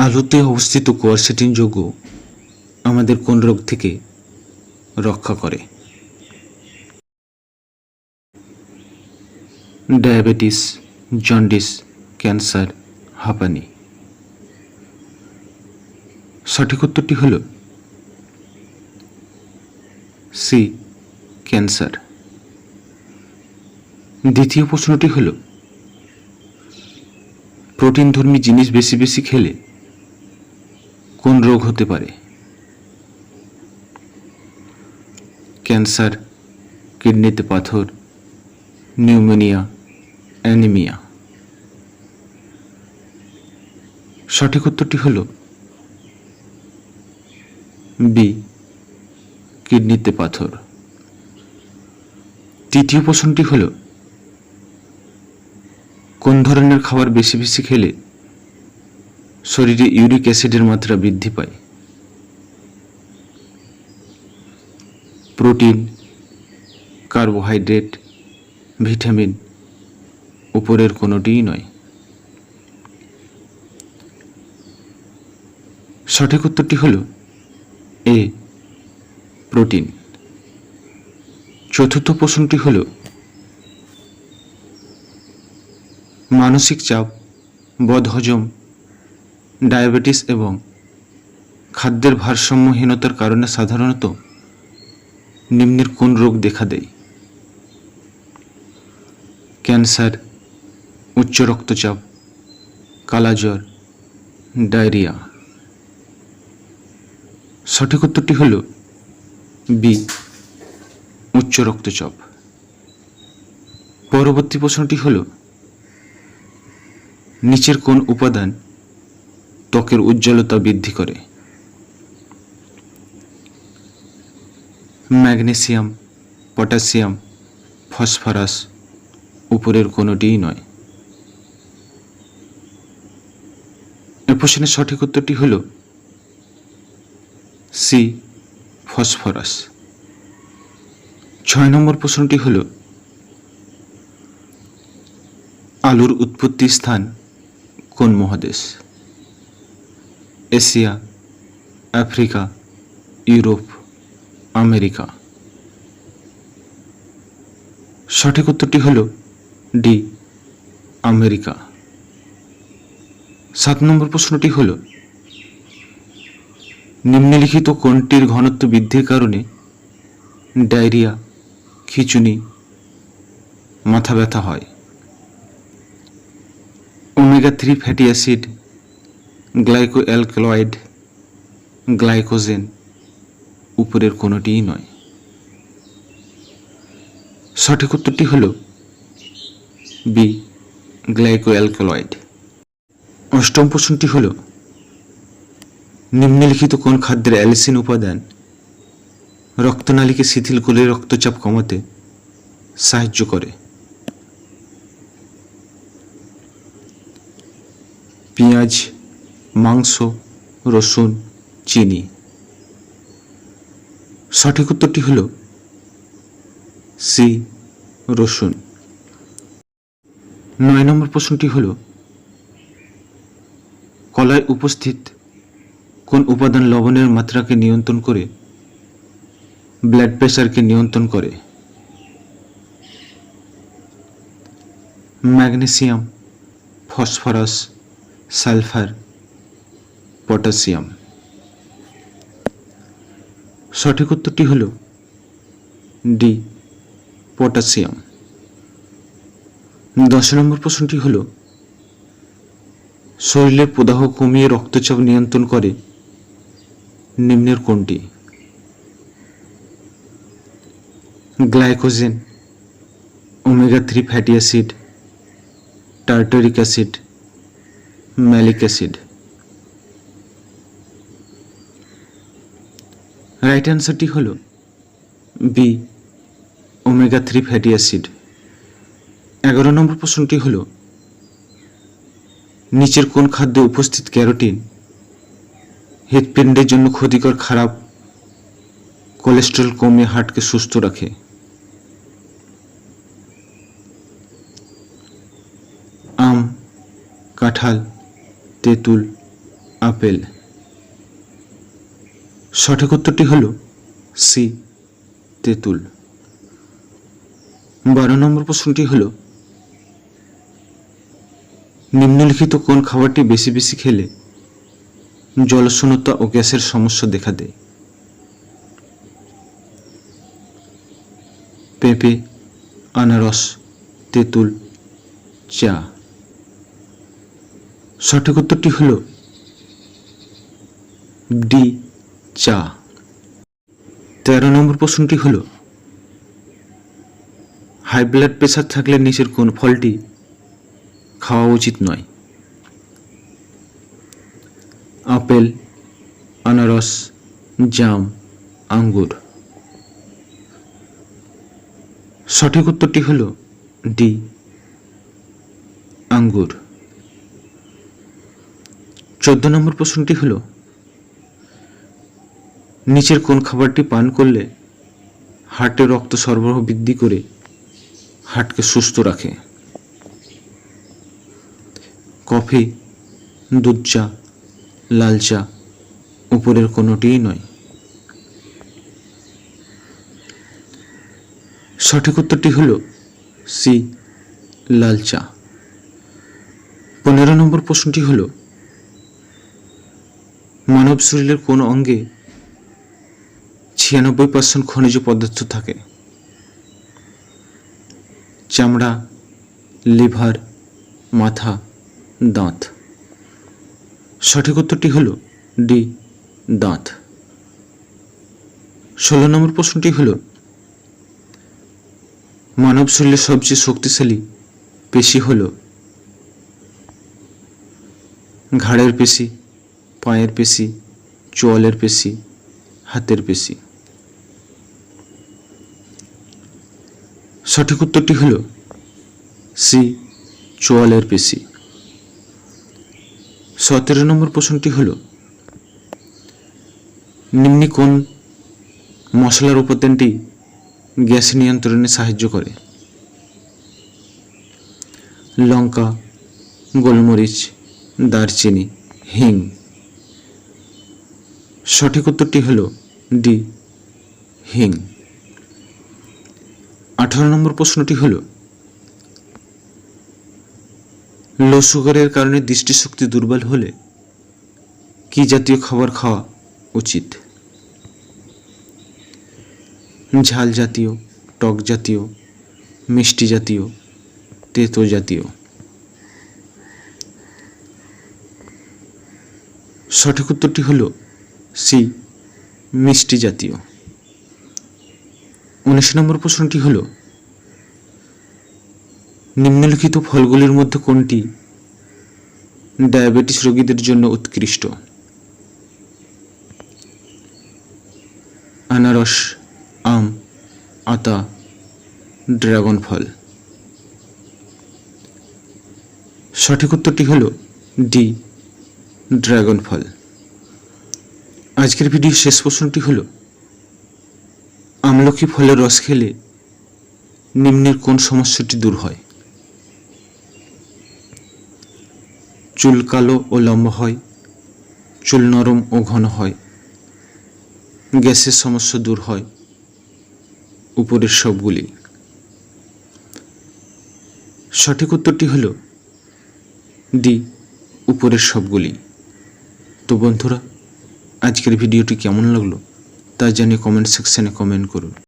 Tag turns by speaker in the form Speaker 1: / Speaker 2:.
Speaker 1: আলুতে অবস্থিত কোয়ারসেটিন যৌগ আমাদের কোন রোগ থেকে রক্ষা করে? ডায়াবেটিস, জন্ডিস, ক্যান্সার, হাঁপানি। সঠিক উত্তরটি হল সি, ক্যান্সার। দ্বিতীয় প্রশ্নটি হল, প্রোটিনধর্মী জিনিস বেশি বেশি খেলে কোন রোগ হতে পারে? ক্যান্সার, কিডনিতে পাথর, নিউমোনিয়া, অ্যানিমিয়া। সঠিক উত্তরটি হল বি, কিডনিতে পাথর। তৃতীয় প্রশ্নটি হল, কোন ধরনের খাবার বেশি বেশি খেলে শরীরে ইউরিক অ্যাসিডের মাত্রা বৃদ্ধি পায়? প্রোটিন, কার্বোহাইড্রেট, ভিটামিন, উপরের কোনোটিই নয়। সঠিক উত্তরটি হল এ, প্রোটিন। চতুর্থ প্রশ্নটি হল, মানসিক চাপ, বদহজম, ডায়াবেটিস এবং খাদ্যের ভারসাম্যহীনতার কারণে সাধারণত নিম্নের কোন রোগ দেখা দেয়? ক্যান্সার, উচ্চ রক্তচাপ, কালাজ্বর, ডায়রিয়া। সঠিক উত্তরটি হল বি, উচ্চ রক্তচাপ। পরবর্তী প্রশ্নটি হল, নিচের কোন উপাদান ত্বকের উজ্জ্বলতা বৃদ্ধি করে? ম্যাগনেসিয়াম, পটাশিয়াম, ফসফরাস, উপরের কোনোটিই নয়। এ প্রশ্নের সঠিক উত্তরটি হল সি, ফসফরাস। 6 নম্বর প্রশ্নটি হল, আলুর উৎপত্তি স্থান কোন মহাদেশ? Asia, Africa, Europe, America. সঠিক উত্তরটি হল ডি, আমেরিকা। 7 নম্বর প্রশ্নটি হল, নিম্নলিখিত কোনটির ঘনত্ব বৃদ্ধির কারণে ডায়রিয়া, খিঁচুনি, মাথা ব্যথা হয়? Omega 3 fatty acid, গ্লাইকো alkaloid, glycogen, উপরের কোনোটিই নয়। সঠিক উত্তরটি হল বি, গ্লাইকো অ্যালকালয়েড। 8ম প্রশ্নটি হল, নিম্নলিখিত কোন খাদ্যের অ্যালিসিন উপাদান রক্তনালীকে শিথিল করে রক্তচাপ কমাতে সাহায্য করে? পেঁয়াজ, মাংস, রসুন, চিনি। সঠিক উত্তরটি হল সি, রসুন। 9 নম্বর প্রশ্নটি হল, কলায় উপস্থিত কোন উপাদান লবণের মাত্রাকে নিয়ন্ত্রণ করে ব্লাড প্রেশারকে নিয়ন্ত্রণ করে? Magnesium, phosphorus, sulphur, potassium. সঠিক উত্তরটি হল ডি, পটাশিয়াম। 10 নম্বর প্রশ্নটি হল, শরীরের প্রদাহ কমিয়ে রক্তচাপ নিয়ন্ত্রণ করে নিম্নের কোনটি? Glycogen, omega 3 fatty acid, tartaric acid, malic acid. Right অ্যান্সারটি হল বি, ওমেগা 3 ফ্যাটি অ্যাসিড। 11 নম্বর প্রশ্নটি হল, নিচের কোন খাদ্যে উপস্থিত ক্যারোটিন হৃৎপিণ্ডের জন্য ক্ষতিকর খারাপ কোলেস্টেরল কমিয়ে হার্টকে সুস্থ রাখে? আম, কাঁঠাল, তেঁতুল, আপেল। সঠিক উত্তরটি হল সি, তেঁতুল। 12 নম্বর প্রশ্নটি হল, নিম্নলিখিত কোন খাবারটি বেশি বেশি খেলে জলশূন্যতা ও গ্যাসের সমস্যা দেখা দেয়? পেঁপে, আনারস, তেঁতুল, চা। সঠিক উত্তরটি হল ডি, চা। 13 নম্বর প্রশ্নটি হল, হাই ব্লাড প্রেশার থাকলে নিচের কোন ফলটি খাওয়া উচিত নয়? আপেল, আনারস, জাম, আঙ্গুর। সঠিক উত্তরটি হল ডি, আঙ্গুর। 14 নম্বর প্রশ্নটি হল, নিচের কোন খাবারটি পান করলে হার্টে রক্ত সরবরাহ বৃদ্ধি করে হার্টকে সুস্থ রাখে? কফি, দুধ চা, লাল চা, উপরের কোনোটিই নয়। সঠিক উত্তরটি হল সি, লাল চা। 15 নম্বর প্রশ্নটি হল, মানব শরীরের কোন অঙ্গে 96% খনিজ পদার্থ থাকে? চামড়া, লিভার, মাথা, দাঁত। সঠিক উত্তরটি হল ডি, দাঁত। 16 নম্বর প্রশ্নটি হল, মানব শরীরের সবচেয়ে শক্তিশালী পেশি হল ঘাড়ের পেশি, পায়ের পেশি, চোয়ালের পেশি, হাতের পেশি। সঠিক উত্তরটি হল সি, চোয়ালের পেশি। 17 নম্বর প্রশ্নটি হল, নিম্নে কোন মশলার উপাদানটি গ্যাস নিয়ন্ত্রণে সাহায্য করে? লঙ্কা, গোলমরিচ, দারচিনি, হিং। সঠিক উত্তরটি হল ডি, হিং। 18 নম্বর প্রশ্নটি হল, লো সুগারের কারণে দৃষ্টিশক্তি দুর্বল হলে কি জাতীয় খাবার খাওয়া উচিত? ঝাল জাতীয়, টক জাতীয়, মিষ্টি জাতীয়, তেতো জাতীয়। সঠিক উত্তরটি হল সি, মিষ্টি জাতীয়। 19 নম্বর প্রশ্নটি হল, নিম্নলিখিত ফলগুলির মধ্যে কোনটি ডায়াবেটিস রোগীদের জন্য উৎকৃষ্ট? আনারস, আম, আতা, ড্রাগন ফল। সঠিক উত্তরটি হল ডি, ড্রাগন ফল। আজকের ভিডিও শেষ প্রশ্নটি হল, আমলকি ফলের রস খেলে নিম্নের কোন সমস্যাটি দূর হয়? চুল কালো ও লম্বা হয়, চুল নরম ও ঘন হয়, গ্যাসের সমস্যা দূর হয়, উপরের সবগুলি। সঠিক উত্তরটি হল ডি, উপরের সবগুলি। তো বন্ধুরা, আজকের ভিডিওটি কেমন লাগলো তা জানিয়ে কমেন্ট সেকশনে কমেন্ট করুন।